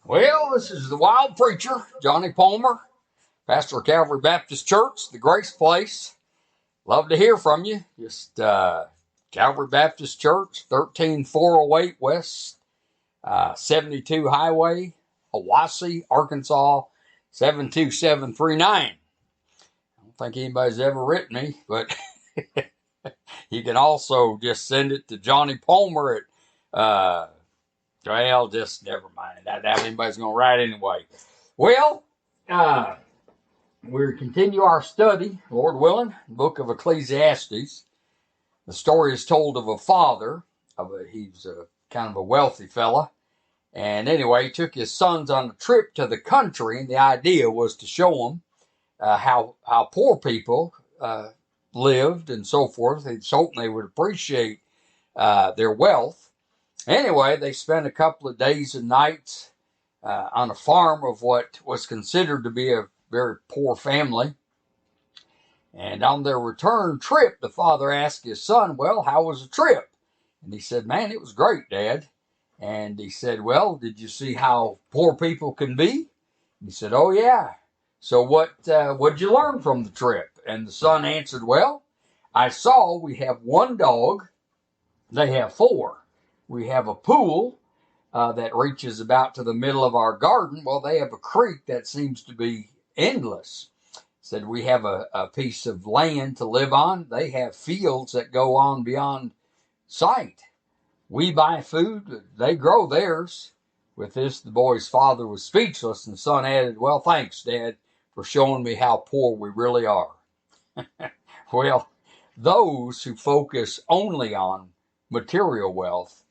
Well, this is the Wild Preacher, Johnny Palmer, pastor of Calvary Baptist Church, the Grace Place. Love to hear from you. Just Calvary Baptist Church, 13408 West 72 Highway, Hiwasse, Arkansas, 72739. I don't think anybody's ever written me, but you can also just send it to Johnny Palmer at well, just never mind. I doubt anybody's going to write anyway. Well, uh, we continue our study, Lord willing, book of Ecclesiastes. The story is told of a father. He's a kind of a wealthy fella. And anyway, he took his sons on a trip to the country, and the idea was to show them how poor people lived and so forth. He's hoping they would appreciate their wealth. Anyway, they spent a couple of days and nights on a farm of what was considered to be a very poor family. And on their return trip, the father asked his son, well, how was the trip? And he said, man, it was great, Dad. And he said, well, did you see how poor people can be? And he said, oh, yeah. So what'd you learn from the trip? And the son answered, well, I saw we have one dog. They have four. We have a pool that reaches about to the middle of our garden. Well, they have a creek that seems to be endless. Said we have a piece of land to live on. They have fields that go on beyond sight. We buy food. They grow theirs. With this, the boy's father was speechless, and the son added, well, thanks, Dad, for showing me how poor we really are. Well, those who focus only on material wealth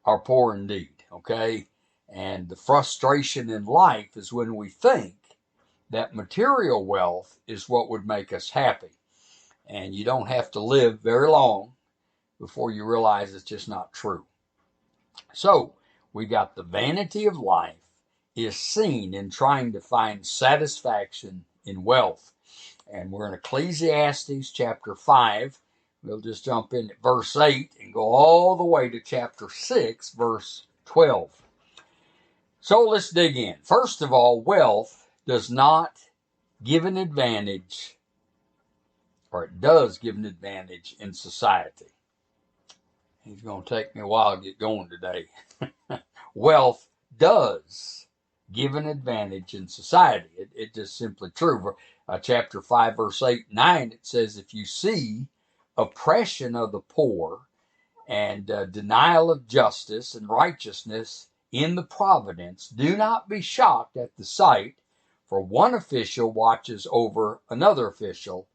are poor indeed, okay? And the frustration in life is when we think that material wealth is what would make us happy. And you don't have to live very long before you realize it's just not true. So, we got the vanity of life is seen in trying to find satisfaction in wealth. And we're in Ecclesiastes chapter 5. We'll just jump in at verse 8 and go all the way to chapter 6, verse 12. So let's dig in. First of all, wealth does not give an advantage, or it does give an advantage in society. It's going to take me a while to get going today. Wealth does give an advantage in society. It's just simply true. Chapter 5, verse 8 and 9, it says, if you see oppression of the poor and denial of justice and righteousness in the providence, do not be shocked at the sight, for one official watches over another official,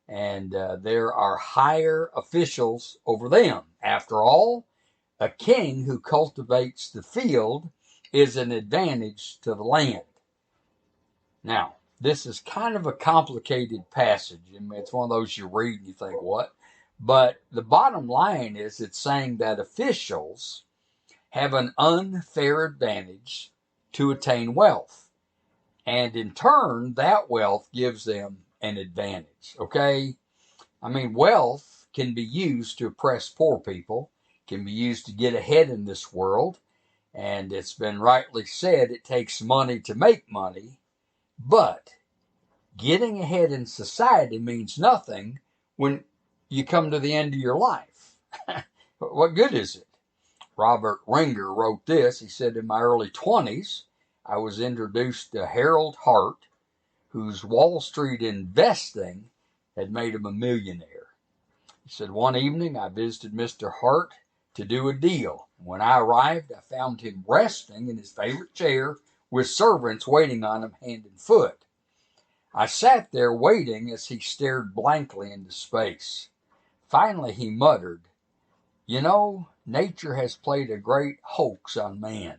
and there are higher officials over them. After all, a king who cultivates the field is an advantage to the land. Now, this is kind of a complicated passage. I mean, it's one of those you read and you think, what? But the bottom line is it's saying that officials have an unfair advantage to attain wealth. And in turn, that wealth gives them an advantage, okay? I mean, wealth can be used to oppress poor people, can be used to get ahead in this world. And it's been rightly said, it takes money to make money. But getting ahead in society means nothing when you come to the end of your life. What good is it? Robert Ringer wrote this. He said, in my early 20s, I was introduced to Harold Hart, whose Wall Street investing had made him a millionaire. He said, one evening I visited Mr. Hart to do a deal. When I arrived, I found him resting in his favorite chair with servants waiting on him hand and foot. I sat there waiting as he stared blankly into space. Finally, he muttered, you know, nature has played a great hoax on man.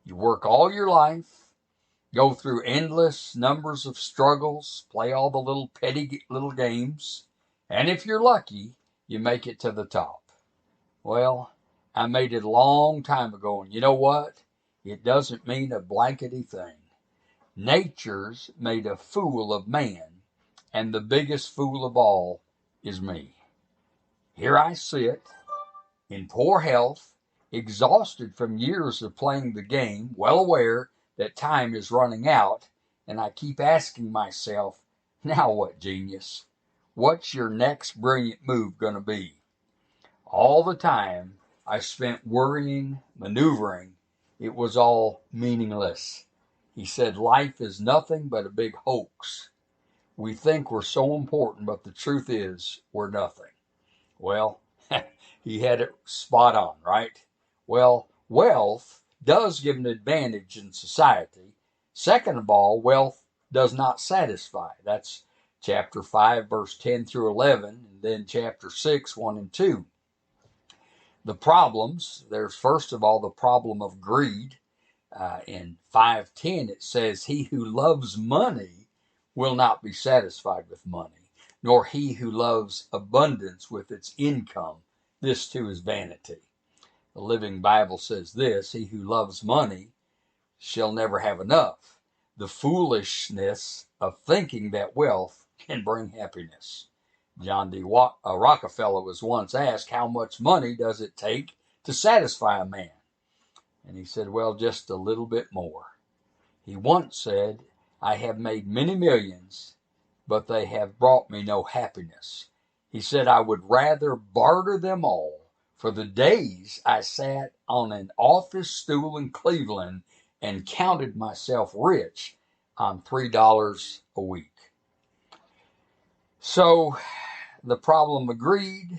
You work all your life, go through endless numbers of struggles, play all the little petty little games, and if you're lucky, you make it to the top. Well, I made it a long time ago, and you know what? It doesn't mean a blankety thing. Nature's made a fool of man, and the biggest fool of all is me. Here I sit, in poor health, exhausted from years of playing the game, well aware that time is running out, and I keep asking myself, now what, genius? What's your next brilliant move going to be? All the time I spent worrying, maneuvering, it was all meaningless. He said, life is nothing but a big hoax. We think we're so important, but the truth is we're nothing. Well, he had it spot on, right? Well, wealth does give an advantage in society. Second of all, wealth does not satisfy. That's chapter 5, verse 10 through 11, and then chapter 6, 1 and 2. The problems, there's first of all the problem of greed. In 5:10 it says, he who loves money will not be satisfied with money, nor he who loves abundance with its income. This too is vanity. The Living Bible says this, he who loves money shall never have enough. The foolishness of thinking that wealth can bring happiness. John D. Rockefeller was once asked, how much money does it take to satisfy a man? And he said, well, just a little bit more. He once said, I have made many millions, but they have brought me no happiness. He said, I would rather barter them all for the days I sat on an office stool in Cleveland and counted myself rich on $3 a week. So the problem of greed,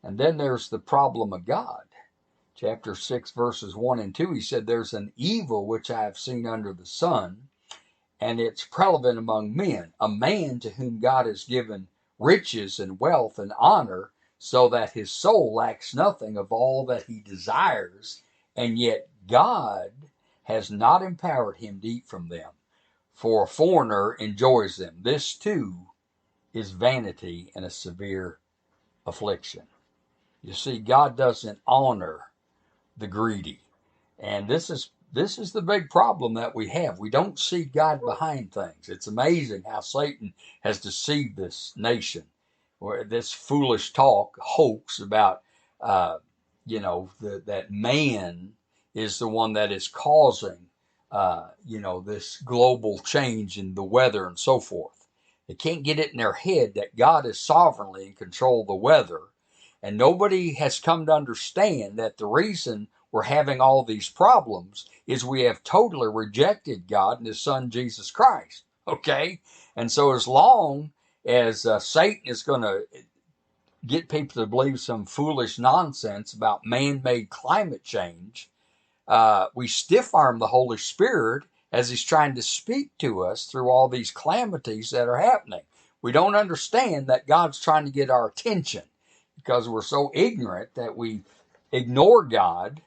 and then there's the problem of God. Chapter 6, verses 1 and 2, he said, there's an evil which I have seen under the sun, and it's prevalent among men, a man to whom God has given riches and wealth and honor, so that his soul lacks nothing of all that he desires, and yet God has not empowered him to eat from them, for a foreigner enjoys them. This too is vanity and a severe affliction. You see, God doesn't honor the greedy. And this is the big problem that we have. We don't see God behind things. It's amazing how Satan has deceived this nation, where this foolish talk, hoax about, that man is the one that is causing, this global change in the weather and so forth. They can't get it in their head that God is sovereignly in control of the weather. And nobody has come to understand that the reason we're having all these problems is we have totally rejected God and his son, Jesus Christ. Okay? And so as long as Satan is going to get people to believe some foolish nonsense about man-made climate change, we stiff-arm the Holy Spirit as he's trying to speak to us through all these calamities that are happening. We don't understand that God's trying to get our attention because we're so ignorant that we ignore God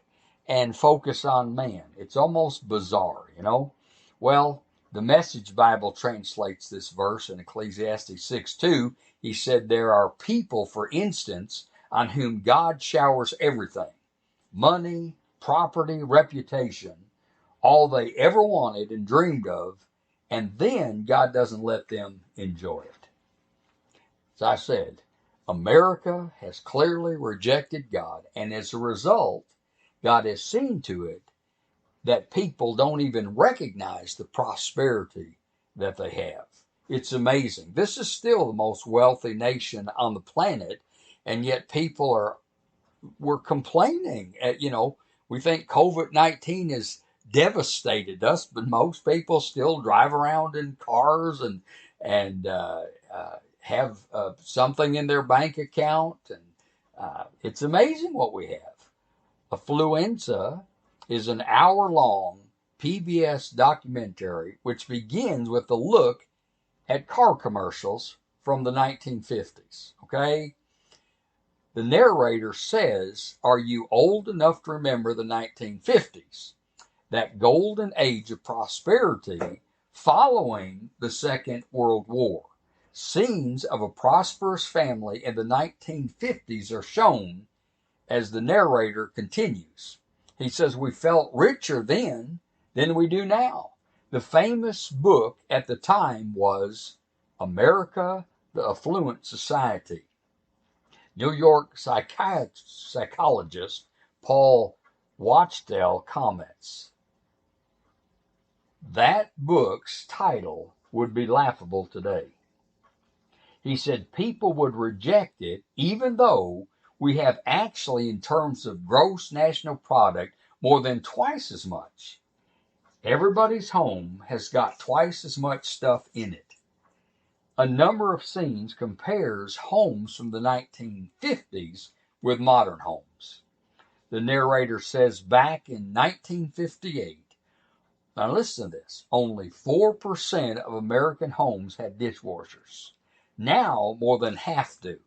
and focus on man. It's almost bizarre, Well, the Message Bible translates this verse in Ecclesiastes 6:2. He said, there are people, for instance, on whom God showers everything, money, property, reputation, all they ever wanted and dreamed of, and then God doesn't let them enjoy it. As I said, America has clearly rejected God, and as a result, God has seen to it that people don't even recognize the prosperity that they have. It's amazing. This is still the most wealthy nation on the planet, and yet we're complaining. We think COVID-19 has devastated us, but most people still drive around in cars and have something in their bank account, and it's amazing what we have. Affluenza is an hour-long PBS documentary which begins with a look at car commercials from the 1950s. Okay? The narrator says, are you old enough to remember the 1950s? That golden age of prosperity following the Second World War. Scenes of a prosperous family in the 1950s are shown as the narrator continues. He says, we felt richer then than we do now. The famous book at the time was America, the Affluent Society. New York psychologist Paul Watchdale comments, that book's title would be laughable today. He said people would reject it even though we have actually, in terms of gross national product, more than twice as much. Everybody's home has got twice as much stuff in it. A number of scenes compares homes from the 1950s with modern homes. The narrator says back in 1958, now listen to this, only 4% of American homes had dishwashers. Now more than half do.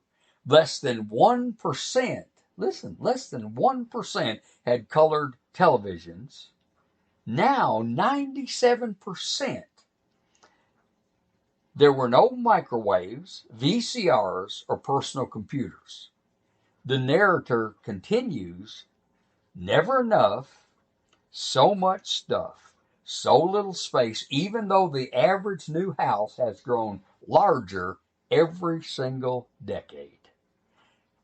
Less than 1%, listen, less than 1% had colored televisions. Now 97%. There were no microwaves, VCRs, or personal computers. The narrator continues, never enough, so much stuff, so little space, even though the average new house has grown larger every single decade.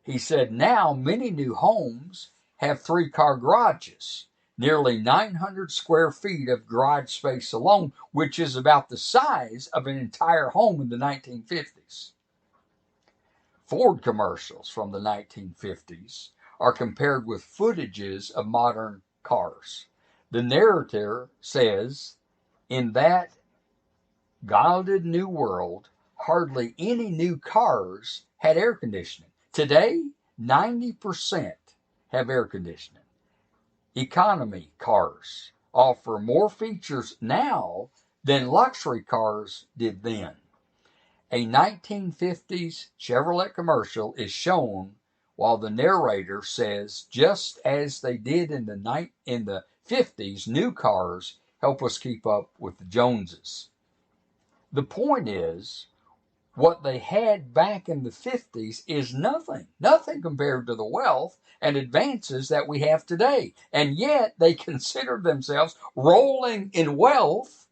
He said now many new homes have 3-car garages, nearly 900 square feet of garage space alone, which is about the size of an entire home in the 1950s. Ford commercials from the 1950s are compared with footages of modern cars. The narrator says, in that gilded new world, hardly any new cars had air conditioning. Today, 90% have air conditioning. Economy cars offer more features now than luxury cars did then. A 1950s Chevrolet commercial is shown while the narrator says, just as they did in the 50s, new cars help us keep up with the Joneses. The point is, what they had back in the 50s is nothing compared to the wealth and advances that we have today. And yet they consider themselves rolling in wealth,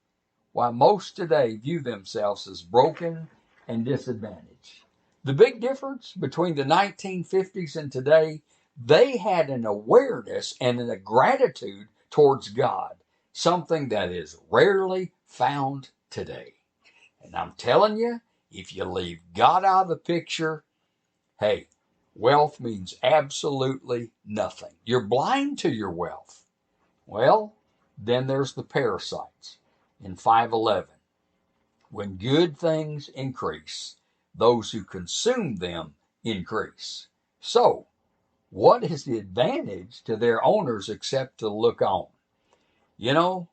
while most today view themselves as broken and disadvantaged. The big difference between the 1950s and today, they had an awareness and a gratitude towards God, something that is rarely found today. And I'm telling you, if you leave God out of the picture, hey, wealth means absolutely nothing. You're blind to your wealth. Well, then there's the parasites in 5:11. When good things increase, those who consume them increase. So, what is the advantage to their owners except to look on? You know,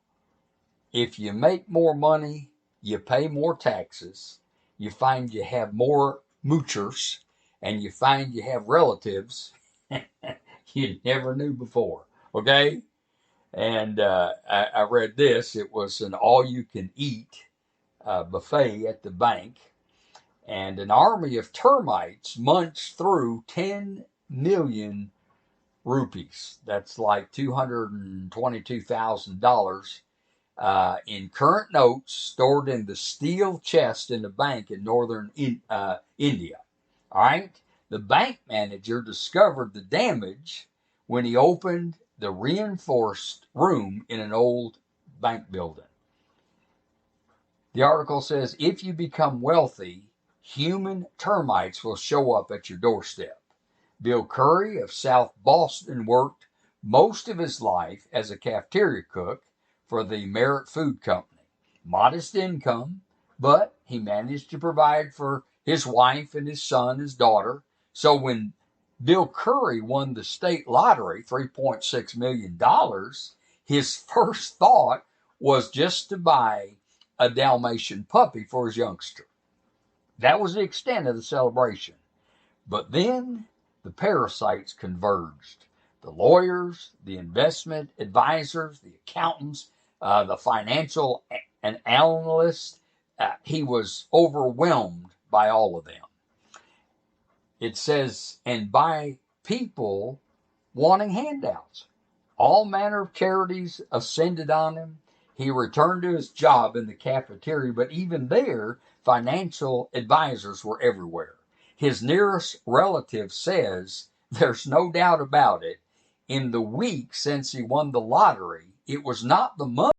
if you make more money, you pay more taxes, you find you have more moochers, and you find you have relatives you never knew before. Okay? And I read this. It was an all-you-can-eat buffet at the bank, and an army of termites munched through 10 million rupees. That's like $222,000 in current notes stored in the steel chest in the bank in northern India. All right? The bank manager discovered the damage when he opened the reinforced room in an old bank building. The article says, if you become wealthy, human termites will show up at your doorstep. Bill Curry of South Boston worked most of his life as a cafeteria cook for the Merit Food Company. Modest income, but he managed to provide for his wife and his son, his daughter. So when Bill Curry won the state lottery, $3.6 million, his first thought was just to buy a Dalmatian puppy for his youngster. That was the extent of the celebration. But then the parasites converged. The lawyers, the investment advisors, the accountants, the financial and analysts, he was overwhelmed by all of them. It says, and by people wanting handouts. All manner of charities ascended on him. He returned to his job in the cafeteria, but even there, financial advisors were everywhere. His nearest relative says, there's no doubt about it, in the week since he won the lottery, it was not the money